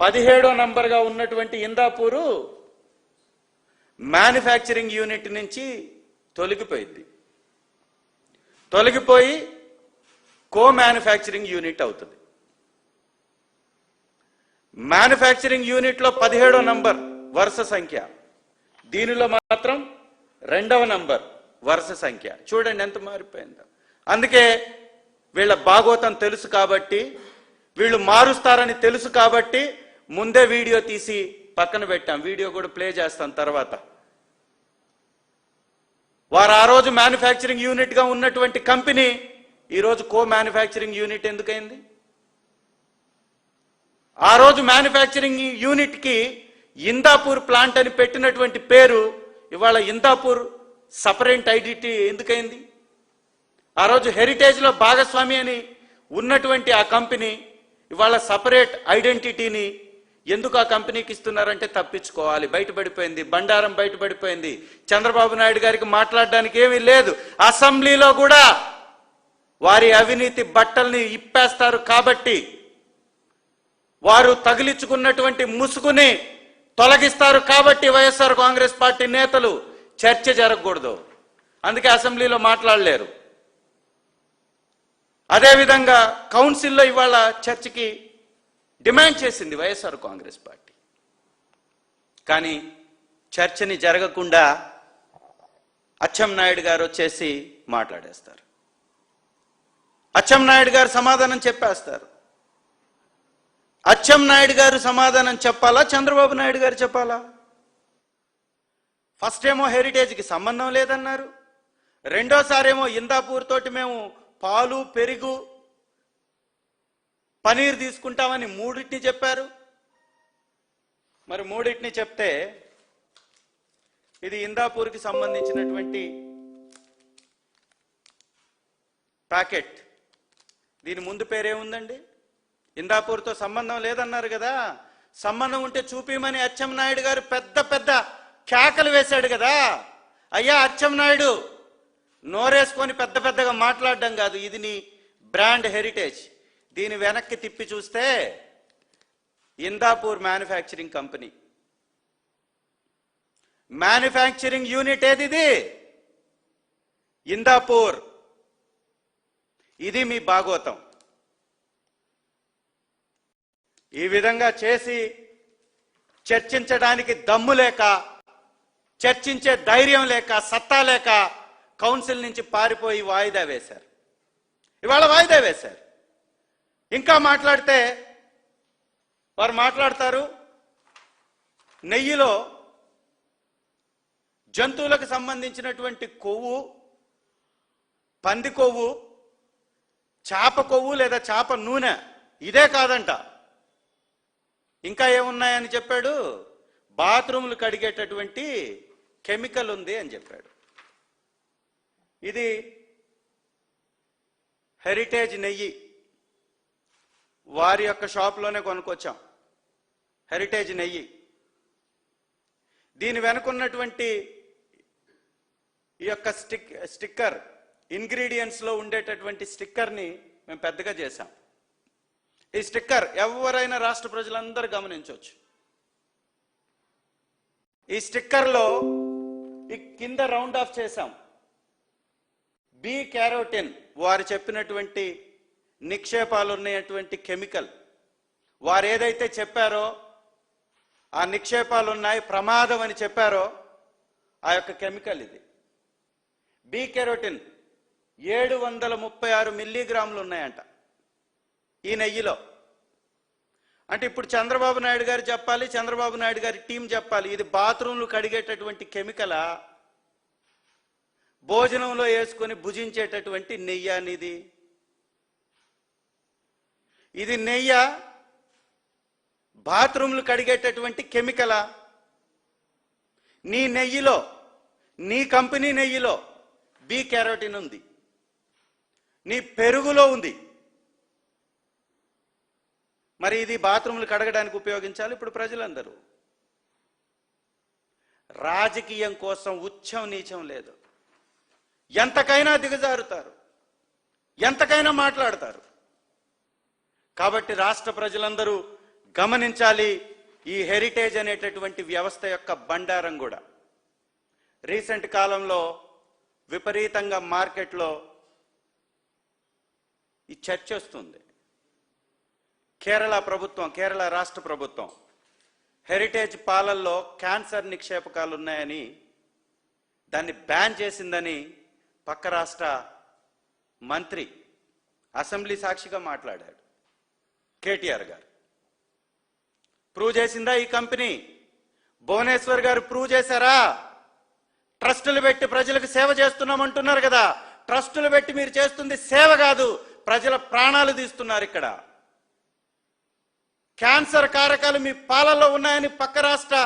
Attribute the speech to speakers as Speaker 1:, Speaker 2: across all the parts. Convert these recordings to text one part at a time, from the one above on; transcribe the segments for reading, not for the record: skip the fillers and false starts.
Speaker 1: 17వ నంబర్గా ఉన్నటువంటి ఇందాపూరు manufacturing unit నుంచి తొలగిపోయి కో మ్యానుఫ్యాక్చరింగ్ యూనిట్ అవుతుంది. మ్యానుఫ్యాక్చరింగ్ యూనిట్లో 17వ నంబర్ వరుస సంఖ్య, దీనిలో మాత్రం 2వ నంబర్ వరుస సంఖ్య. చూడండి ఎంత మారిపోయిందో. అందుకే వీళ్ళ భాగోతం తెలుసు కాబట్టి, వీళ్ళు మారుస్తారని తెలుసు కాబట్టి ముందే వీడియో తీసి పక్కన పెట్టాం. వీడియో కూడా ప్లే చేస్తాం తర్వాత. వారు ఆ రోజు మ్యానుఫ్యాక్చరింగ్ యూనిట్గా ఉన్నటువంటి కంపెనీ ఈరోజు కో మ్యానుఫ్యాక్చరింగ్ యూనిట్ ఎందుకైంది? ఆ రోజు మ్యానుఫ్యాక్చరింగ్ యూనిట్కి ఇందాపూర్ ప్లాంట్ అని పెట్టినటువంటి పేరు ఇవాళ ఇందాపూర్ సపరేట్ ఐడెంటిటీ ఎందుకైంది? ఆ రోజు హెరిటేజ్లో భాగస్వామి అని ఉన్నటువంటి ఆ కంపెనీ ఇవాళ సపరేట్ ఐడెంటిటీని ఎందుకు ఆ కంపెనీకి ఇస్తున్నారంటే తప్పించుకోవాలి. బయటపడిపోయింది, బండారం బయటపడిపోయింది. చంద్రబాబు నాయుడు గారికి మాట్లాడడానికి ఏమీ లేదు. అసెంబ్లీలో కూడా వారి అవినీతి బట్టల్ని ఇప్పేస్తారు కాబట్టి, వారు తగిలించుకున్నటువంటి ముసుగుని తొలగిస్తారు కాబట్టి వైఎస్ఆర్ కాంగ్రెస్ పార్టీ నేతలు చర్చ జరగకూడదు, అందుకే అసెంబ్లీలో మాట్లాడలేరు. అదేవిధంగా కౌన్సిల్లో ఇవాళ చర్చకి డిమాండ్ చేసింది వైఎస్ఆర్ కాంగ్రెస్ పార్టీ. కానీ చర్చని జరగకుండా అచ్చెన్నాయుడు గారు వచ్చేసి మాట్లాడేస్తారు. అచ్చెన్నాయుడు గారు సమాధానం చెప్పేస్తారు. అచ్చెన్నాయుడు గారు సమాధానం చెప్పాలా, చంద్రబాబు నాయుడు గారు చెప్పాలా? ఫస్ట్ ఏమో హెరిటేజ్కి సంబంధం లేదన్నారు, రెండోసారేమో ఇందాపూర్ తోటి మేము పాలు పెరుగు పనీర్ తీసుకుంటామని మూడింటిని చెప్పారు. మరి మూడింటిని చెప్తే ఇది ఇందాపూర్కి సంబంధించినటువంటి ప్యాకెట్, దీని ముందు పేరేముందండి? ఇందాపూర్తో సంబంధం లేదన్నారు కదా. సంబంధం ఉంటే చూపిమని అచ్చెన్నాయుడు గారు పెద్ద పెద్ద కేకలు వేశాడు కదా. అయ్యా అచ్చెన్నాయుడు, నోరేసుకొని పెద్ద పెద్దగా మాట్లాడడం కాదు, ఇది నీ బ్రాండ్ హెరిటేజ్. దీని వెనక్కి తిప్పి చూస్తే Indapur manufacturing company, manufacturing unit ఏది? ఇది ఇందాపూర్. ఇది మీ భాగోతం. ఈ విధంగా చేసి చర్చించడానికి దమ్ము లేక, చర్చించే ధైర్యం లేక, సత్తా లేక కౌన్సిల్ నుంచి పారిపోయి వాయిదా వేశారు. ఇవాళ వాయిదా వేశారు. ఇంకా మాట్లాడితే వారు మాట్లాడతారు, నెయ్యిలో జంతువులకు సంబంధించినటువంటి కొవ్వు, పంది కొవ్వు, చేప కొవ్వు లేదా చేప నూనె ఇదే కాదంట, ఇంకా ఏమున్నాయని చెప్పాడు, బాత్రూములు కడిగేటటువంటి కెమికల్ ఉంది అని చెప్పాడు. ఇది హెరిటేజ్ నెయ్యి, వారి యొక్క షాప్లోనే కొనుక్కొచ్చాం హెరిటేజ్ నెయ్యి. దీని వెనుకున్నటువంటి ఈ యొక్క స్టిక్కర్, ఇంగ్రీడియంట్స్లో ఉండేటటువంటి స్టిక్కర్ని మేము పెద్దగా చేశాం. ఈ స్టిక్కర్ ఎవరైనా రాష్ట్ర ప్రజలందరూ గమనించవచ్చు. ఈ స్టిక్కర్లో ఈ కింద రౌండ్ ఆఫ్ చేశాం, బి క్యారోటిన్ వారు చెప్పినటువంటి నిక్షేపాలు ఉన్నటువంటి కెమికల్. వారు ఏదైతే చెప్పారో ఆ నిక్షేపాలు ఉన్నాయి, ప్రమాదం అని చెప్పారో ఆ యొక్క కెమికల్ ఇది. బి కెరోటిన్ 736 మిల్లీగ్రాములు ఉన్నాయంట ఈ నెయ్యిలో. అంటే ఇప్పుడు చంద్రబాబు నాయుడు గారు చెప్పాలి, చంద్రబాబు నాయుడు గారి టీం చెప్పాలి, ఇది బాత్రూంలు కడిగేటటువంటి కెమికలా, భోజనంలో వేసుకొని భుజించేటటువంటి నెయ్యి అనేది? ఇది నెయ్య, బాత్రూంలు కడిగేటటువంటి కెమికలా? నీ నెయ్యిలో, నీ కంపెనీ నెయ్యిలో బి క్యారోటిన్ ఉంది, నీ పెరుగులో ఉంది. మరి ఇది బాత్రూంలు కడగడానికి ఉపయోగించాలి ఇప్పుడు ప్రజలందరూ. రాజకీయం కోసం ఉచ్చం నీచం లేదు, ఎంతకైనా దిగజారుతారు, ఎంతకైనా మాట్లాడతారు. కాబట్టి రాష్ట్ర ప్రజలందరూ గమనించాలి ఈ హెరిటేజ్ అనేటటువంటి వ్యవస్థ యొక్క బండారం కూడా. రీసెంట్ కాలంలో విపరీతంగా మార్కెట్లో ఈ చర్చ వస్తుంది. కేరళ రాష్ట్ర ప్రభుత్వం హెరిటేజ్ పాలల్లో క్యాన్సర్ నిక్షేపకాలు ఉన్నాయని దాన్ని బ్యాన్ చేసిందని పక్క రాష్ట్ర మంత్రి అసెంబ్లీ సాక్షిగా మాట్లాడాడు. కేటీఆర్ గారు ప్రూవ్ చేసిందా ఈ కంపెనీ? భువనేశ్వర్ గారు ప్రూవ్ చేశారా? ట్రస్టులు పెట్టి ప్రజలకు సేవ చేస్తున్నామంటున్నారు కదా. ట్రస్టులు పెట్టి మీరు చేస్తుంది సేవ కాదు, ప్రజల ప్రాణాలు తీస్తున్నారు. ఇక్కడ క్యాన్సర్ కారకాలు మీ పాలల్లో ఉన్నాయని పక్క రాష్ట్ర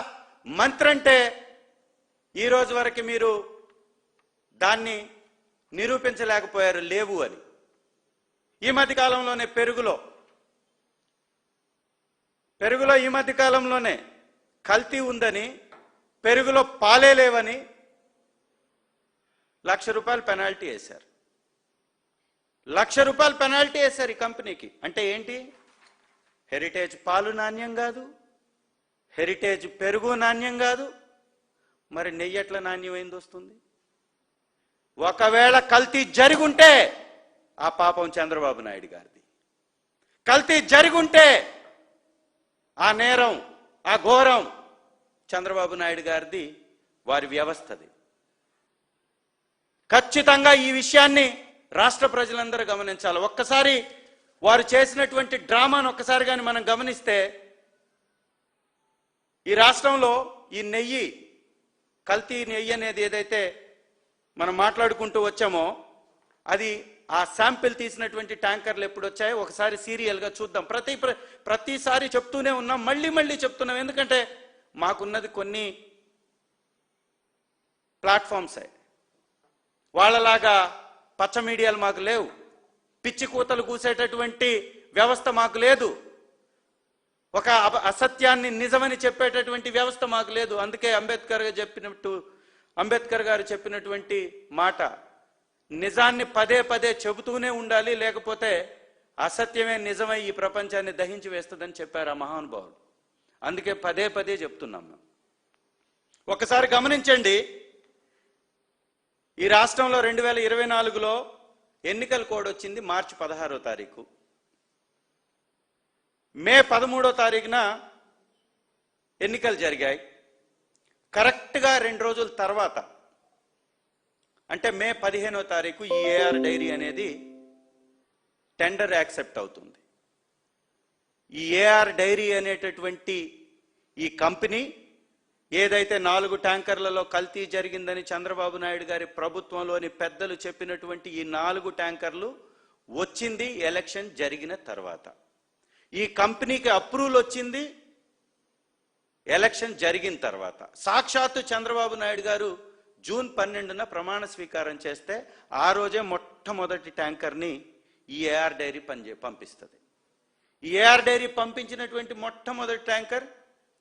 Speaker 1: మంత్రి అంటే ఈ రోజు వరకు మీరు దాన్ని నిరూపించలేకపోయారు, లేవు అని. ఈ మధ్య కాలంలోనే పెరుగులో ఈ మధ్య కాలంలోనే కల్తీ ఉందని, పెరుగులో పాలే లేవని ₹1,00,000 పెనాల్టీ వేశారు. ₹1,00,000 పెనాల్టీ వేశారు ఈ కంపెనీకి. అంటే ఏంటి? హెరిటేజ్ పాలు నాణ్యం కాదు, హెరిటేజ్ పెరుగు నాణ్యం కాదు, మరి నెయ్యి ఎట్లా నాణ్యమైంది వస్తుంది? ఒకవేళ కల్తీ జరుగుంటే ఆ పాపం చంద్రబాబు నాయుడు గారిది. కల్తీ జరుగుంటే ఆ నేరం, ఆ ఘోరం చంద్రబాబు నాయుడు గారిది, వారి వ్యవస్థది. ఖచ్చితంగా ఈ విషయాన్ని రాష్ట్ర ప్రజలందరూ గమనించాలి. ఒక్కసారి వారు చేసినటువంటి డ్రామాను ఒక్కసారి కానీ మనం గమనిస్తే, ఈ రాష్ట్రంలో ఈ నెయ్యి, కల్తీ నెయ్యి అనేది ఏదైతే మనం మాట్లాడుకుంటూ వచ్చామో, అది ఆ శాంపిల్ తీసినటువంటి ట్యాంకర్లు ఎప్పుడు వచ్చాయో ఒకసారి సీరియల్గా చూద్దాం. ప్రతిసారి చెప్తూనే ఉన్నాం, మళ్ళీ చెప్తున్నాం. ఎందుకంటే మాకున్నది కొన్ని ప్లాట్ఫామ్సే, వాళ్ళలాగా పచ్చ మీడియాలు మాకు లేవు, పిచ్చి కూతలు కూసేటటువంటి వ్యవస్థ మాకు లేదు, ఒక అసత్యాన్ని నిజమని చెప్పేటటువంటి వ్యవస్థ మాకు లేదు. అందుకే అంబేద్కర్ గారు చెప్పినటువంటి మాట, నిజాన్ని పదే పదే చెబుతూనే ఉండాలి, లేకపోతే అసత్యమే నిజమై ఈ ప్రపంచాన్ని దహించి వేస్తుందని చెప్పారు ఆ మహానుభావులు. అందుకే పదే పదే చెప్తున్నాం. ఒకసారి గమనించండి, ఈ రాష్ట్రంలో 2024లో ఎన్నికల కోడ్ వచ్చింది మార్చి 16వ తారీఖు. మే 13వ తారీఖున ఎన్నికలు జరిగాయి. కరెక్ట్గా 2 రోజుల తర్వాత, అంటే మే 15వ తారీఖు ఈ ఏఆర్ డైరీ అనేది టెండర్ యాక్సెప్ట్ అవుతుంది. ఈ ఏఆర్ డైరీ అనేటటువంటి ఈ కంపెనీ ఏదైతే 4 ట్యాంకర్లలో కల్తీ జరిగిందని చంద్రబాబు నాయుడు గారి ప్రభుత్వంలోని పెద్దలు చెప్పినటువంటి ఈ 4 ట్యాంకర్లు వచ్చింది ఎలక్షన్ జరిగిన తర్వాత. ఈ కంపెనీకి అప్రూవల్ వచ్చింది ఎలక్షన్ జరిగిన తర్వాత. సాక్షాత్తు చంద్రబాబు నాయుడు గారు జూన్ 12న ప్రమాణ స్వీకారం చేస్తే ఆ రోజే మొట్టమొదటి ట్యాంకర్ని ఈ ఏఆర్ డైరీ పంపిస్తుంది. ఈ ఏఆర్ డైరీ పంపించినటువంటి మొట్టమొదటి ట్యాంకర్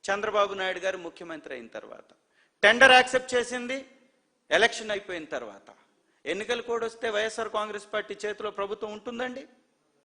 Speaker 1: చంద్రబాబు నాయుడు గారు ముఖ్యమంత్రి అయిన తర్వాత. టెండర్ యాక్సెప్ట్ చేసింది ఎలక్షన్ అయిపోయిన తర్వాత. ఎన్నికల కోడ్ వస్తే వైఎస్ఆర్ కాంగ్రెస్ పార్టీ చేతిలో ప్రభుత్వం ఉంటుందండి?